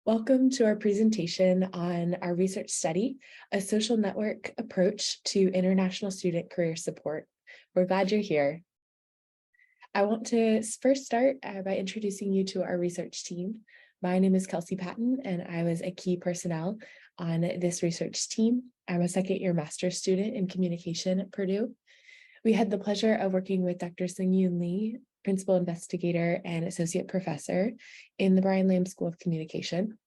Welcome to our presentation on our research study, a social network approach to international student career support. We're glad you're here. I want to first start by introducing you to our research team. My name is Kelsey Patton, and I was a key personnel on this research team. I'm a second-year master's student in communication at Purdue. We had the pleasure of working with Dr. Seung-Yoon Lee, principal investigator and associate professor in the Brian Lam School of Communication.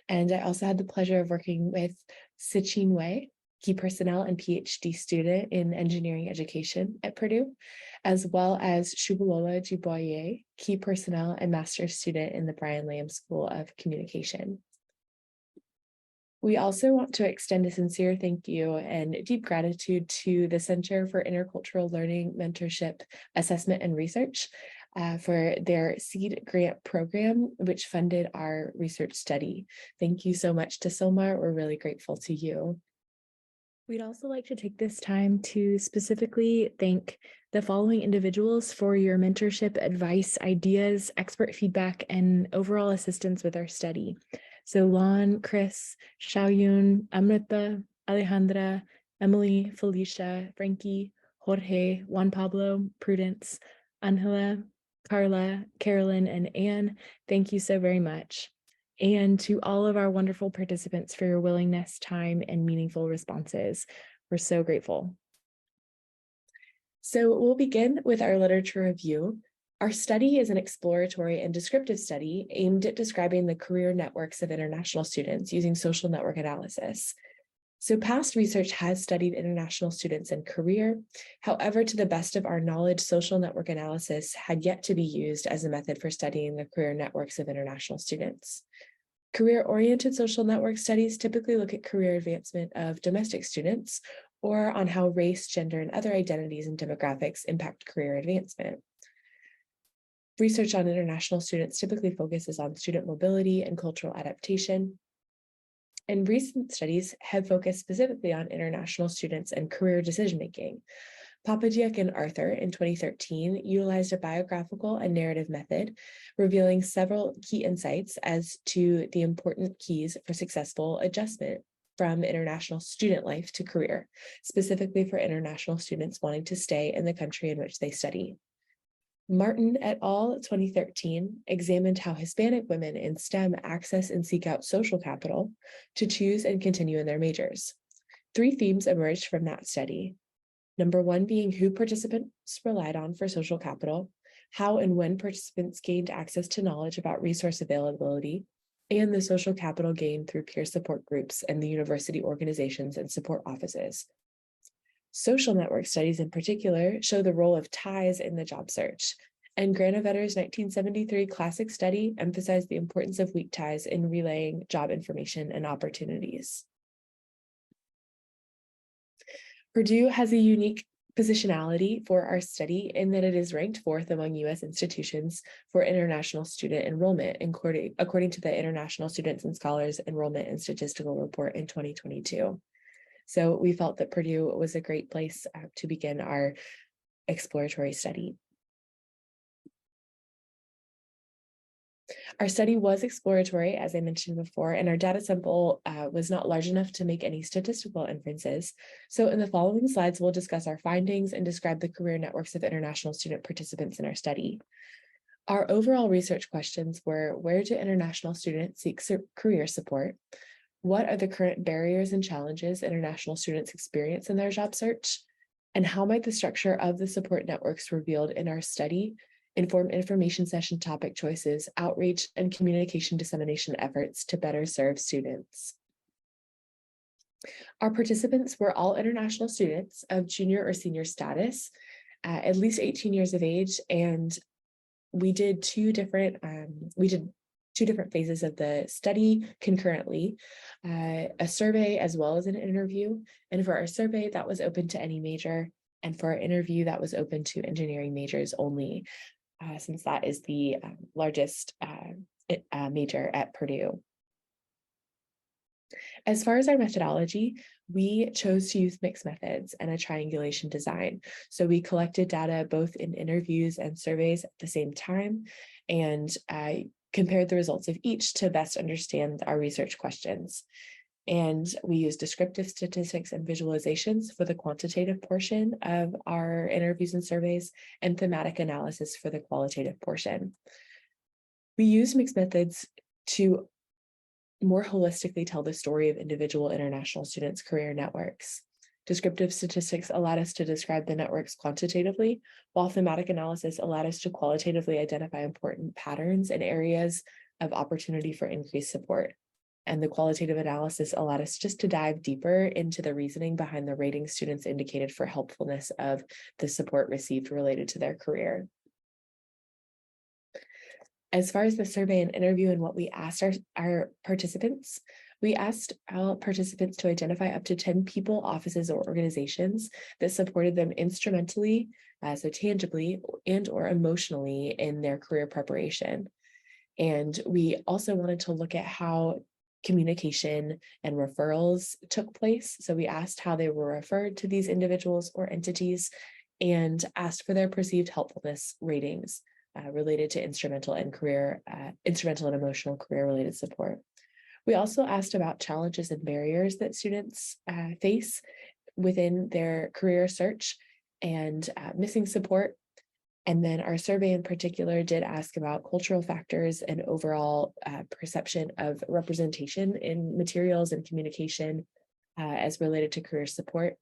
And I also had the pleasure of working with Sichin Wei, key personnel and PhD student in engineering education at Purdue, as well as Shubalola Jiboye, key personnel and master's student in the Brian Lam School of Communication. We also want to extend a sincere thank you and deep gratitude to the Center for Intercultural Learning, Mentorship, Assessment, and Research for their SEED grant program, which funded our research study. Thank you so much to Silmar. We're really grateful to you. We'd also like to take this time to specifically thank the following individuals for your mentorship, advice, ideas, expert feedback, and overall assistance with our study. So Lon, Chris, Xiaoyun, Amrita, Alejandra, Emily, Felicia, Frankie, Jorge, Juan Pablo, Prudence, Angela, Carla, Carolyn, and Anne, thank you so very much. And to all of our wonderful participants for your willingness, time, and meaningful responses. We're so grateful. So we'll begin with our literature review. Our study is an exploratory and descriptive study aimed at describing the career networks of international students using social network analysis. So past research has studied international students and career. However, to the best of our knowledge, social network analysis had yet to be used as a method for studying the career networks of international students. Career-oriented social network studies typically look at career advancement of domestic students or on how race, gender, and other identities and demographics impact career advancement. Research on international students typically focuses on student mobility and cultural adaptation. And recent studies have focused specifically on international students and career decision-making. Papadiuk and Arthur in 2013 utilized a biographical and narrative method, revealing several key insights as to the important keys for successful adjustment from international student life to career, specifically for international students wanting to stay in the country in which they study. Martin et al. 2013 examined how Hispanic women in STEM access and seek out social capital to choose and continue in their majors. 3 themes emerged from that study. Number 1 being who participants relied on for social capital, how and when participants gained access to knowledge about resource availability, and the social capital gained through peer support groups and the university organizations and support offices. Social network studies in particular show the role of ties in the job search, and Granovetter's 1973 classic study emphasized the importance of weak ties in relaying job information and opportunities. Purdue has a unique positionality for our study in that it is ranked 4th among U.S. institutions for international student enrollment, according to the International Students and Scholars Enrollment and Statistical Report in 2022. So we felt that Purdue was a great place to begin our exploratory study. Our study was exploratory, as I mentioned before, and our data sample was not large enough to make any statistical inferences. So in the following slides, we'll discuss our findings and describe the career networks of international student participants in our study. Our overall research questions were: where do international students seek career support? What are the current barriers and challenges international students experience in their job search? And how might the structure of the support networks revealed in our study inform information session topic choices, outreach, and communication dissemination efforts to better serve students? Our participants were all international students of junior or senior status, at least 18 years of age, and we did two different phases of the study concurrently, a survey as well as an interview. And for our survey, that was open to any major, and for our interview, that was open to engineering majors only, since that is the largest major at Purdue. As far as our methodology, we chose to use mixed methods and a triangulation design. So we collected data both in interviews and surveys at the same time, and compared the results of each to best understand our research questions. And we use descriptive statistics and visualizations for the quantitative portion of our interviews and surveys, and thematic analysis for the qualitative portion. We use mixed methods to more holistically tell the story of individual international students' career networks. Descriptive statistics allowed us to describe the networks quantitatively, while thematic analysis allowed us to qualitatively identify important patterns and areas of opportunity for increased support. And the qualitative analysis allowed us just to dive deeper into the reasoning behind the ratings students indicated for helpfulness of the support received related to their career. As far as the survey and interview and what we asked our participants, we asked our participants to identify up to 10 people, offices, or organizations that supported them instrumentally, so tangibly and or emotionally in their career preparation. And we also wanted to look at how communication and referrals took place. So we asked how they were referred to these individuals or entities, and asked for their perceived helpfulness ratings related to instrumental and emotional career related support. We also asked about challenges and barriers that students face within their career search and missing support. And then our survey in particular did ask about cultural factors and overall perception of representation in materials and communication as related to career support,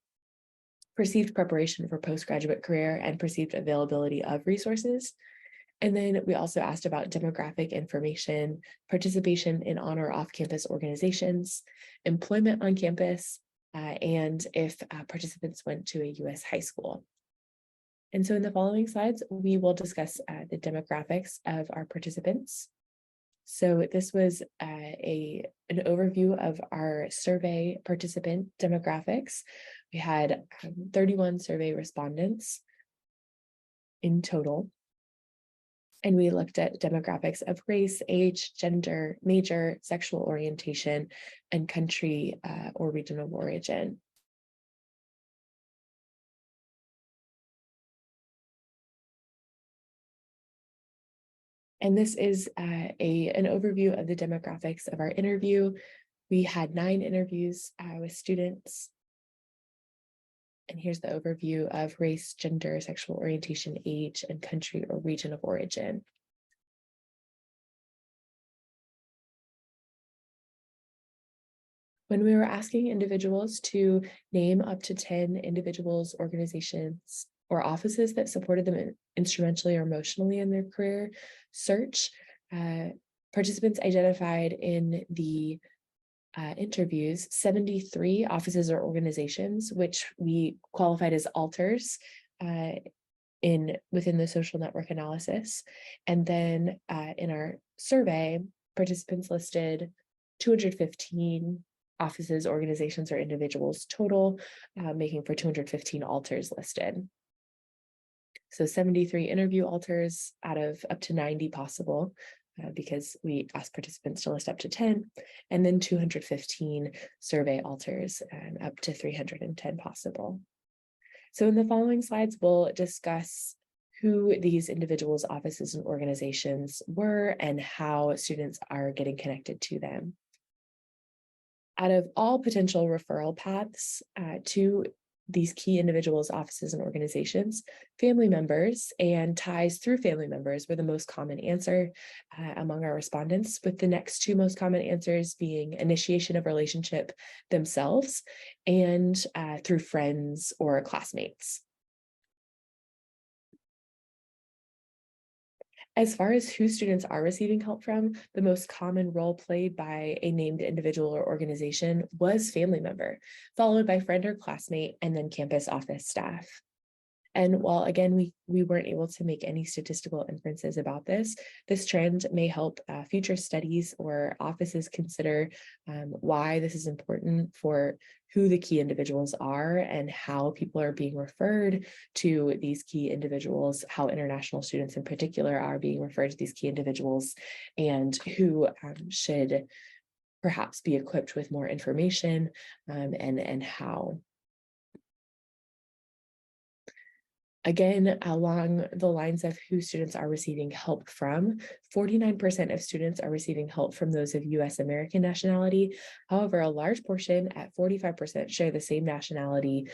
perceived preparation for postgraduate career, and perceived availability of resources. And then we also asked about demographic information, participation in on or off-campus organizations, employment on campus, and if participants went to a U.S. high school. And so in the following slides, we will discuss the demographics of our participants. So this was an overview of our survey participant demographics. We had 31 survey respondents in total. And we looked at demographics of race, age, gender, major, sexual orientation, and country or region of origin. And this is an overview of the demographics of our interview. We had 9 interviews with students. And here's the overview of race, gender, sexual orientation, age, and country or region of origin. When we were asking individuals to name up to 10 individuals, organizations, or offices that supported them instrumentally or emotionally in their career search, participants identified in the interviews 73 offices or organizations, which we qualified as alters within the social network analysis. And then in our survey, participants listed 215 offices, organizations, or individuals total, making for 215 alters listed. So 73 interview alters out of up to 90 possible, because we asked participants to list up to 10, and then 215 survey alters and up to 310 possible. So in the following slides, we'll discuss who these individuals, offices, and organizations were and how students are getting connected to them. Out of all potential referral paths to these key individuals, offices, and organizations, family members and ties through family members were the most common answer among our respondents, with the next 2 most common answers being initiation of relationship themselves and through friends or classmates. As far as who students are receiving help from, the most common role played by a named individual or organization was family member, followed by friend or classmate, and then campus office staff. And while, again, we weren't able to make any statistical inferences about this trend may help future studies or offices consider why this is important for who the key individuals are and how people are being referred to these key individuals, how international students in particular are being referred to these key individuals, and who should perhaps be equipped with more information and how. Again, along the lines of who students are receiving help from, 49% of students are receiving help from those of US American nationality. However, a large portion at 45% share the same nationality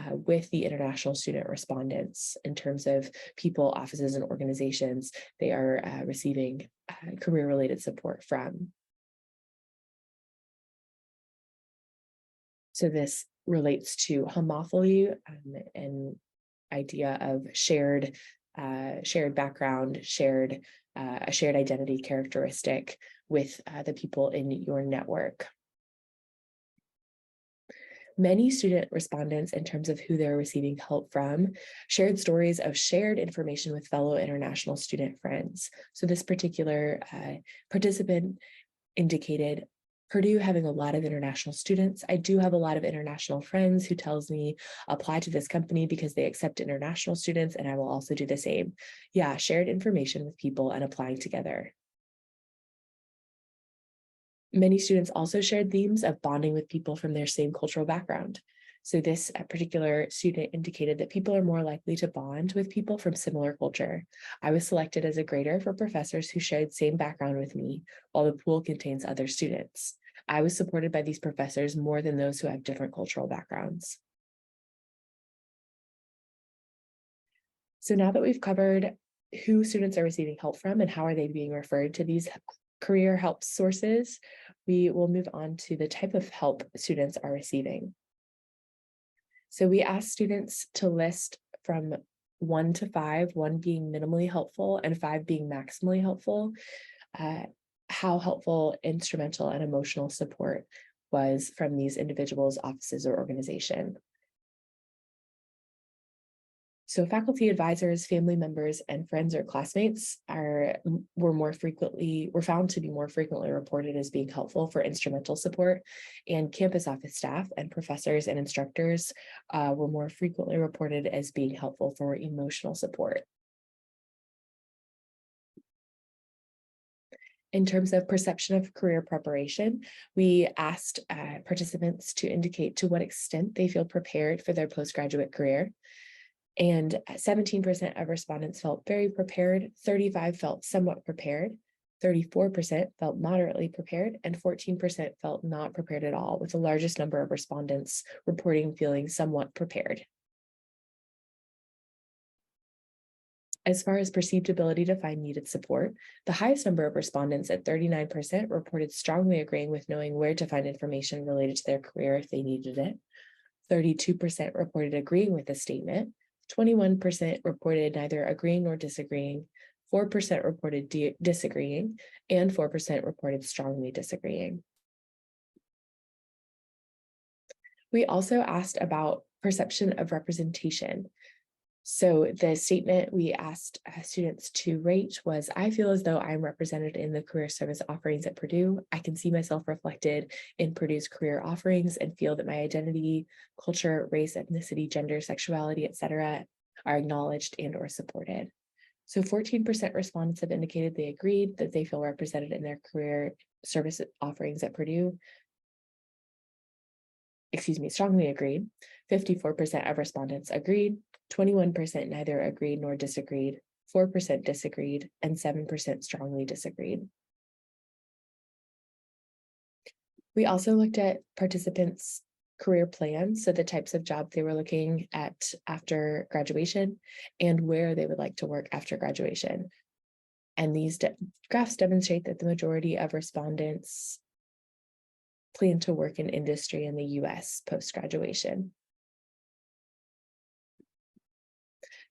with the international student respondents in terms of people, offices, and organizations they are receiving career-related support from. So this relates to homophily and idea of shared background, a shared identity characteristic with the people in your network. Many student respondents, in terms of who they're receiving help from, shared stories of shared information with fellow international student friends. So this particular participant indicated, Purdue having a lot of international students. I do have a lot of international friends who tells me apply to this company because they accept international students, and I will also do the same. Yeah, shared information with people and applying together. Many students also shared themes of bonding with people from their same cultural background. So this particular student indicated that people are more likely to bond with people from similar culture. I was selected as a grader for professors who shared same background with me, while the pool contains other students. I was supported by these professors more than those who have different cultural backgrounds. So now that we've covered who students are receiving help from and how are they being referred to these career help sources, we will move on to the type of help students are receiving. So we asked students to list from 1 to 5, 1 being minimally helpful and 5 being maximally helpful, how helpful instrumental and emotional support was from these individuals, offices, or organization. So faculty advisors, family members, and friends or classmates were found to be more frequently reported as being helpful for instrumental support, and campus office staff and professors and instructors were more frequently reported as being helpful for emotional support. In terms of perception of career preparation, we asked participants to indicate to what extent they feel prepared for their postgraduate career. And 17% of respondents felt very prepared, 35% felt somewhat prepared, 34% felt moderately prepared, and 14% felt not prepared at all, with the largest number of respondents reporting feeling somewhat prepared. As far as perceived ability to find needed support, the highest number of respondents at 39% reported strongly agreeing with knowing where to find information related to their career if they needed it. 32% reported agreeing with the statement. 21% reported neither agreeing nor disagreeing, 4% reported disagreeing, and 4% reported strongly disagreeing. We also asked about perception of representation. So the statement we asked students to rate was, I feel as though I'm represented in the career service offerings at Purdue. I can see myself reflected in Purdue's career offerings and feel that my identity, culture, race, ethnicity, gender, sexuality, etc., are acknowledged and or supported. So 14% respondents have indicated they agreed that they feel represented in their career service offerings at Purdue. Strongly agreed. 54% of respondents agreed. 21% neither agreed nor disagreed, 4% disagreed, and 7% strongly disagreed. We also looked at participants' career plans, so the types of job they were looking at after graduation and where they would like to work after graduation. And these graphs demonstrate that the majority of respondents plan to work in industry in the US post-graduation.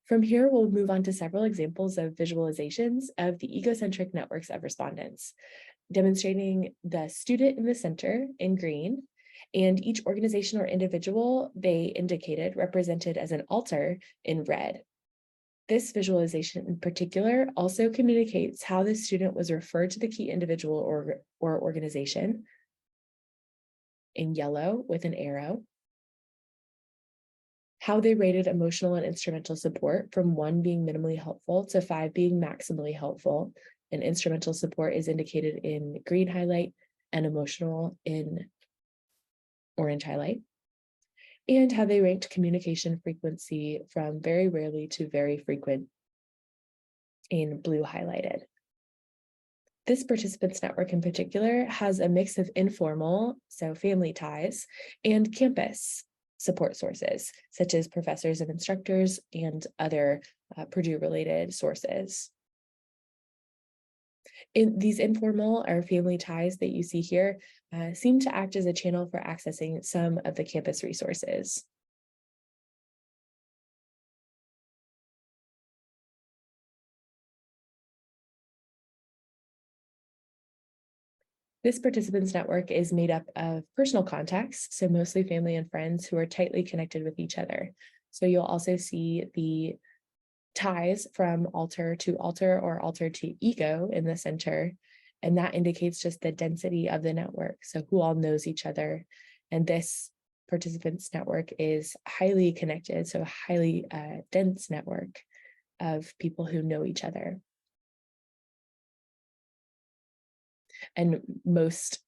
From here, we'll move on to several examples of visualizations of the egocentric networks of respondents, demonstrating the student in the center in green, and each organization or individual they indicated represented as an altar in red. This visualization in particular also communicates how the student was referred to the key individual or organization in yellow with an arrow, how they rated emotional and instrumental support from 1 being minimally helpful to 5 being maximally helpful. And instrumental support is indicated in green highlight and emotional in orange highlight. and how they ranked communication frequency from very rarely to very frequent in blue highlighted. This participants network in particular has a mix of informal, so family ties, and campus support sources, such as professors and instructors and other Purdue-related sources. In these informal or family ties that you see here seem to act as a channel for accessing some of the campus resources. This participants network is made up of personal contacts, so mostly family and friends who are tightly connected with each other. So you'll also see the ties from alter to alter or alter to ego in the center, and that indicates just the density of the network, so who all knows each other. And this participants network is highly connected, so a highly dense network of people who know each other. And most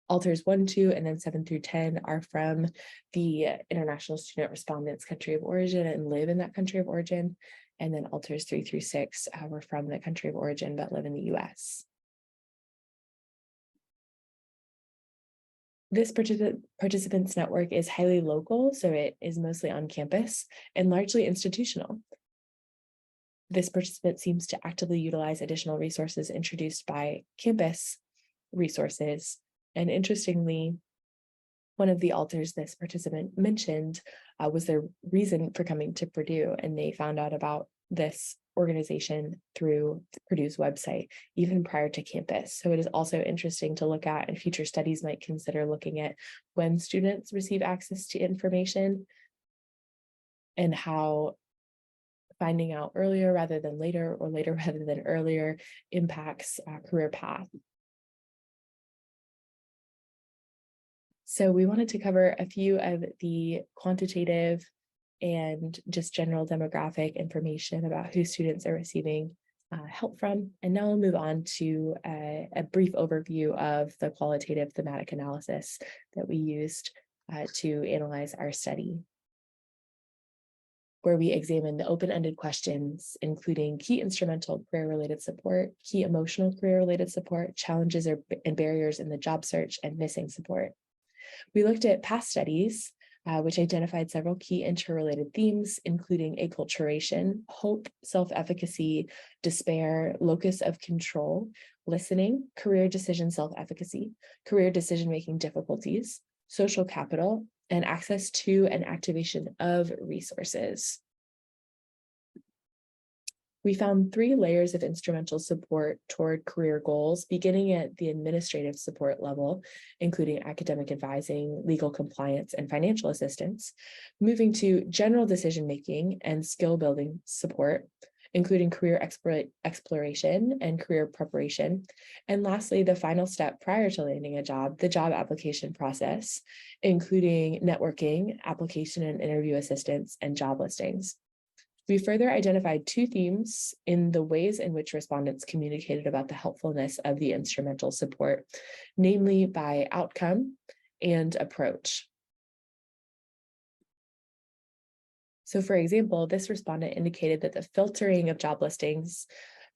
alters 1, 2, and then 7 through 10 are from the international student respondents' country of origin and live in that country of origin. And then alters 3 through 6 were from the country of origin but live in the US. This participants network is highly local, so it is mostly on campus and largely institutional. This participant seems to actively utilize additional resources introduced by campus resources. And interestingly, one of the alters this participant mentioned was their reason for coming to Purdue, and they found out about this organization through Purdue's website, even prior to campus. So it is also interesting to look at, and future studies might consider looking at when students receive access to information and how finding out earlier rather than later or later rather than earlier impacts career path. So we wanted to cover a few of the quantitative and just general demographic information about who students are receiving help from. And now we'll move on to a brief overview of the qualitative thematic analysis that we used to analyze our study, where we examine the open-ended questions, including key instrumental career-related support, key emotional career-related support, challenges and barriers in the job search, and missing support. We looked at past studies, which identified several key interrelated themes, including acculturation, hope, self-efficacy, despair, locus of control, listening, career decision self-efficacy, career decision-making difficulties, social capital, and access to and activation of resources. We found 3 layers of instrumental support toward career goals, beginning at the administrative support level, including academic advising, legal compliance, and financial assistance, moving to general decision-making and skill-building support, including career exploration and career preparation. And lastly, the final step prior to landing a job, the job application process, including networking, application and interview assistance, and job listings. We further identified 2 themes in the ways in which respondents communicated about the helpfulness of the instrumental support, namely by outcome and approach. So for example, this respondent indicated that the filtering of job listings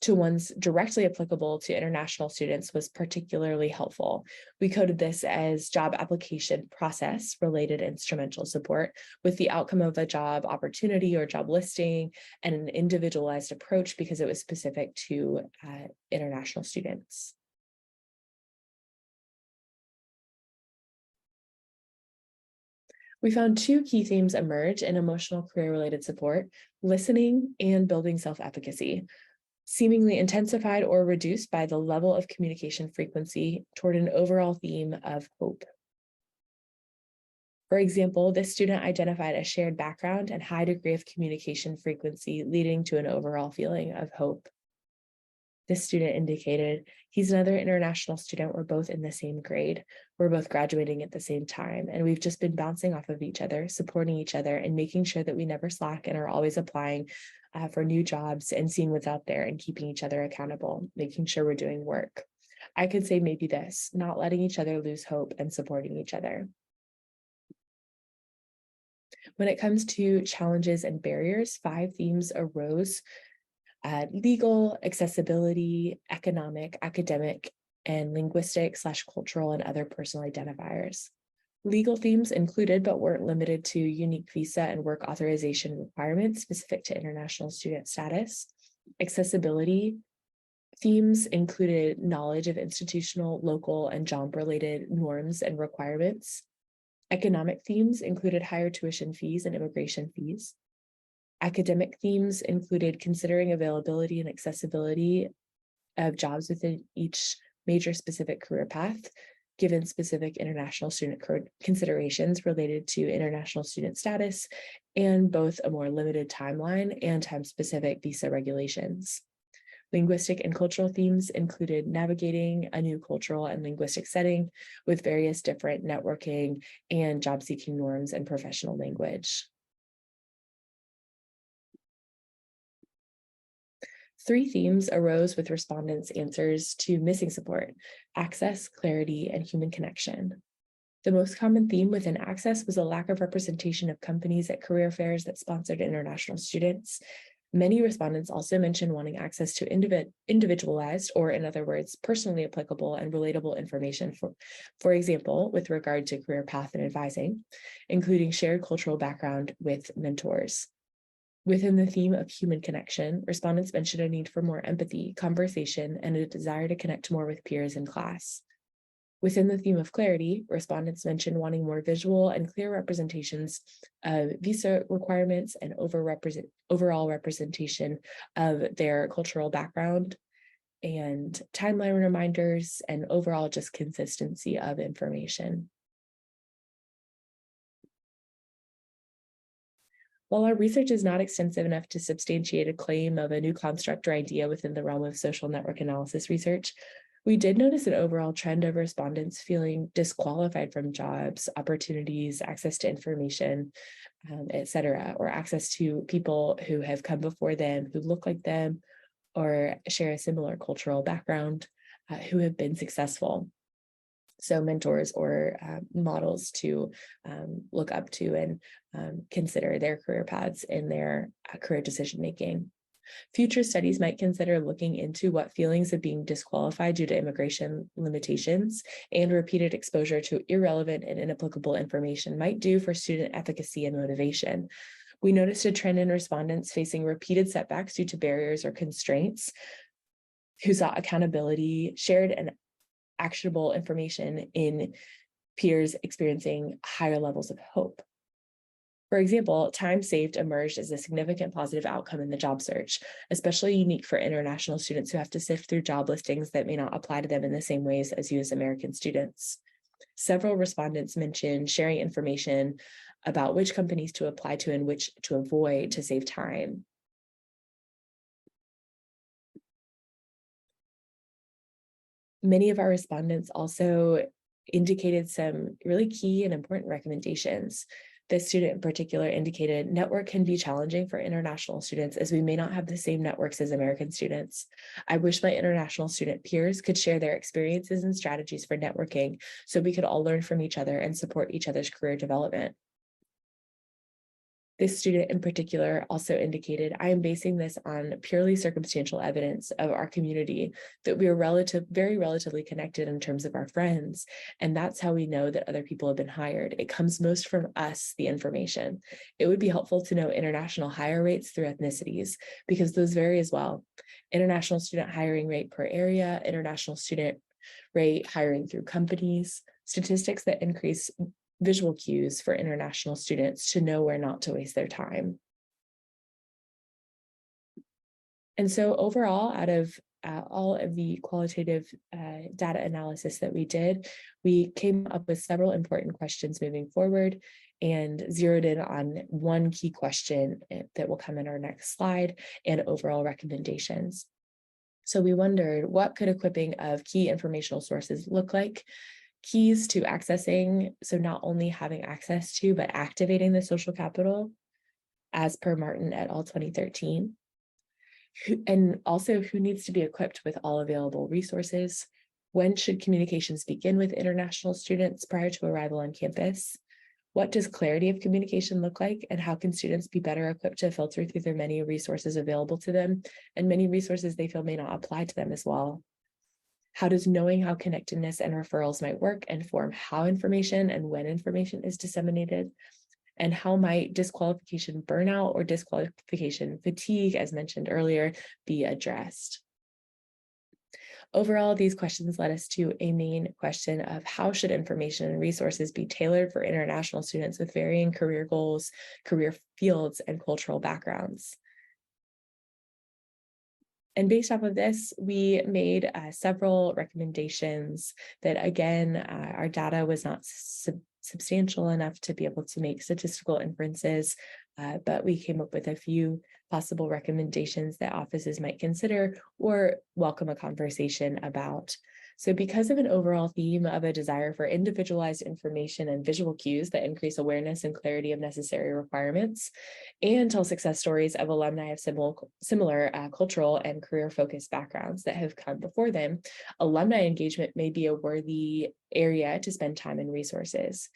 to ones directly applicable to international students was particularly helpful. We coded this as job application process related instrumental support with the outcome of a job opportunity or job listing and an individualized approach because it was specific to international students. We found 2 key themes emerge in emotional career-related support: listening and building self-efficacy, seemingly intensified or reduced by the level of communication frequency toward an overall theme of hope. For example, this student identified a shared background and high degree of communication frequency, leading to an overall feeling of hope. This student indicated, he's another international student. We're both in the same grade. We're both graduating at the same time. And we've just been bouncing off of each other, supporting each other, and making sure that we never slack and are always applying for new jobs and seeing what's out there and keeping each other accountable, making sure we're doing work. I could say maybe this: not letting each other lose hope and supporting each other. When it comes to challenges and barriers, 5 themes arose: legal, accessibility, economic, academic, and linguistic/cultural and other personal identifiers. Legal themes included, but weren't limited to, unique visa and work authorization requirements specific to international student status. Accessibility themes included knowledge of institutional, local, and job-related norms and requirements. Economic themes included higher tuition fees and immigration fees. Academic themes included considering availability and accessibility of jobs within each major specific career path, given specific international student considerations related to international student status, and both a more limited timeline and time-specific visa regulations. Linguistic and cultural themes included navigating a new cultural and linguistic setting with various different networking and job-seeking norms and professional language. 3 themes arose with respondents' answers to missing support: access, clarity, and human connection. The most common theme within access was a lack of representation of companies at career fairs that sponsored international students. Many respondents also mentioned wanting access to individualized, or in other words, personally applicable and relatable information, for example, with regard to career path and advising, including shared cultural background with mentors. Within the theme of human connection, respondents mentioned a need for more empathy, conversation, and a desire to connect more with peers in class. Within the theme of clarity, respondents mentioned wanting more visual and clear representations of visa requirements and overall representation of their cultural background, and timeline reminders, and overall just consistency of information. While our research is not extensive enough to substantiate a claim of a new construct or idea within the realm of social network analysis research, we did notice an overall trend of respondents feeling disqualified from jobs, opportunities, access to information, et cetera, or access to people who have come before them, who look like them, or share a similar cultural background, who have been successful. So mentors or models to look up to and consider their career paths in their career decision-making. Future studies might consider looking into what feelings of being disqualified due to immigration limitations and repeated exposure to irrelevant and inapplicable information might do for student efficacy and motivation. We noticed a trend in respondents facing repeated setbacks due to barriers or constraints, who sought accountability, shared and actionable information in peers experiencing higher levels of hope. For example, time saved emerged as a significant positive outcome in the job search, especially unique for international students who have to sift through job listings that may not apply to them in the same ways as US American students. Several respondents mentioned sharing information about which companies to apply to and which to avoid to save time. Many of our respondents also indicated some really key and important recommendations. This student in particular indicated network can be challenging for international students as we may not have the same networks as American students. I wish my international student peers could share their experiences and strategies for networking so we could all learn from each other and support each other's career development. This student in particular also indicated, I am basing this on purely circumstantial evidence of our community, that we are very relatively connected in terms of our friends. And that's how we know that other people have been hired. It comes most from us, the information. It would be helpful to know international hire rates through ethnicities, because those vary as well. International student hiring rate per area, international student rate hiring through companies, statistics that increase visual cues for international students to know where not to waste their time. And so overall, out of all of the qualitative data analysis that we did, we came up with several important questions moving forward and zeroed in on one key question that will come in our next slide, and overall recommendations. So we wondered, what could equipping of key informational sources look like? Keys to accessing, so not only having access to, but activating the social capital, as per Martin et al. 2013. And also, who needs to be equipped with all available resources? When should communications begin with international students prior to arrival on campus? What does clarity of communication look like, and how can students be better equipped to filter through the many resources available to them and many resources they feel may not apply to them as well? How does knowing how connectedness and referrals might work inform how information and when information is disseminated? And how might disqualification burnout or disqualification fatigue, as mentioned earlier, be addressed? Overall, these questions led us to a main question of how should information and resources be tailored for international students with varying career goals, career fields, and cultural backgrounds. And based off of this, we made several recommendations that, again, our data was not substantial enough to be able to make statistical inferences, but we came up with a few possible recommendations that offices might consider or welcome a conversation about. So because of an overall theme of a desire for individualized information and visual cues that increase awareness and clarity of necessary requirements, and tell success stories of alumni of similar cultural and career-focused backgrounds that have come before them, alumni engagement may be a worthy area to spend time and resources.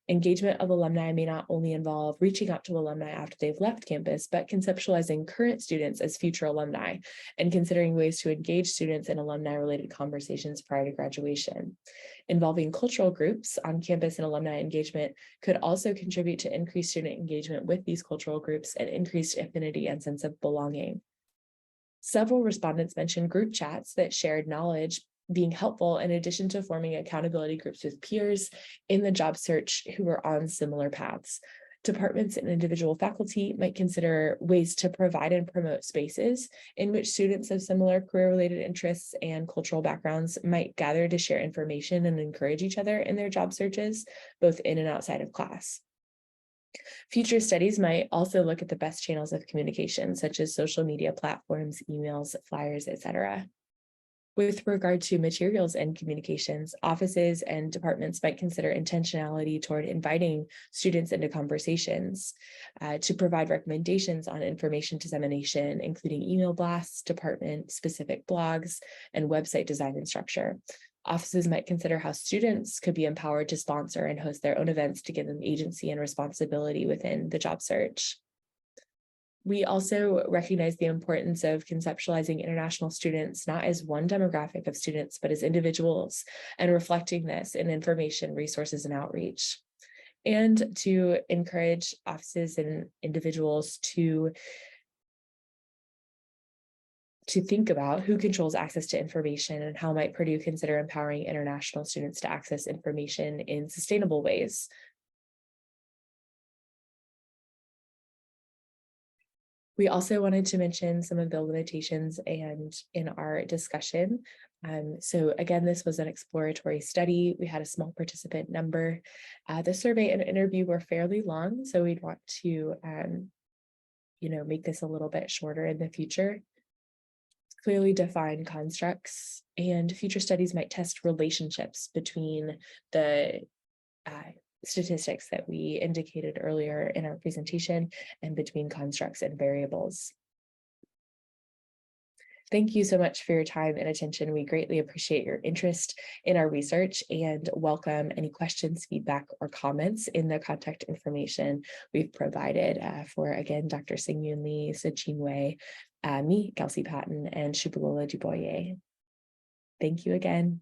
Engagement of alumni may not only involve reaching out to alumni after they've left campus, but conceptualizing current students as future alumni and considering ways to engage students in alumni-related conversations prior to graduation. Involving cultural groups on campus and alumni engagement could also contribute to increased student engagement with these cultural groups and increased affinity and sense of belonging. Several respondents mentioned group chats that shared knowledge being helpful in addition to forming accountability groups with peers in the job search who are on similar paths. Departments and individual faculty might consider ways to provide and promote spaces in which students of similar career-related interests and cultural backgrounds might gather to share information and encourage each other in their job searches, both in and outside of class. Future studies might also look at the best channels of communication, such as social media platforms, emails, flyers, etc. With regard to materials and communications, offices and departments might consider intentionality toward inviting students into conversations to provide recommendations on information dissemination, including email blasts, department-specific blogs, and website design and structure. Offices might consider how students could be empowered to sponsor and host their own events to give them agency and responsibility within the job search. We also recognize the importance of conceptualizing international students, not as one demographic of students, but as individuals, and reflecting this in information, resources, and outreach. And to encourage offices and individuals to think about who controls access to information and how might Purdue consider empowering international students to access information in sustainable ways. We also wanted to mention some of the limitations and in our discussion. So again, this was an exploratory study. We had a small participant number. The survey and interview were fairly long, so we'd want to make this a little bit shorter in the future. Clearly define constructs, and future studies might test relationships between the statistics that we indicated earlier in our presentation and between constructs and variables. Thank you so much for your time and attention. We greatly appreciate your interest in our research and welcome any questions, feedback, or comments in the contact information we've provided for, again, Dr. Seung-Yoon Lee, Sajin Wei, me, Kelsey Patton, and Shubalola Duboye. Thank you again.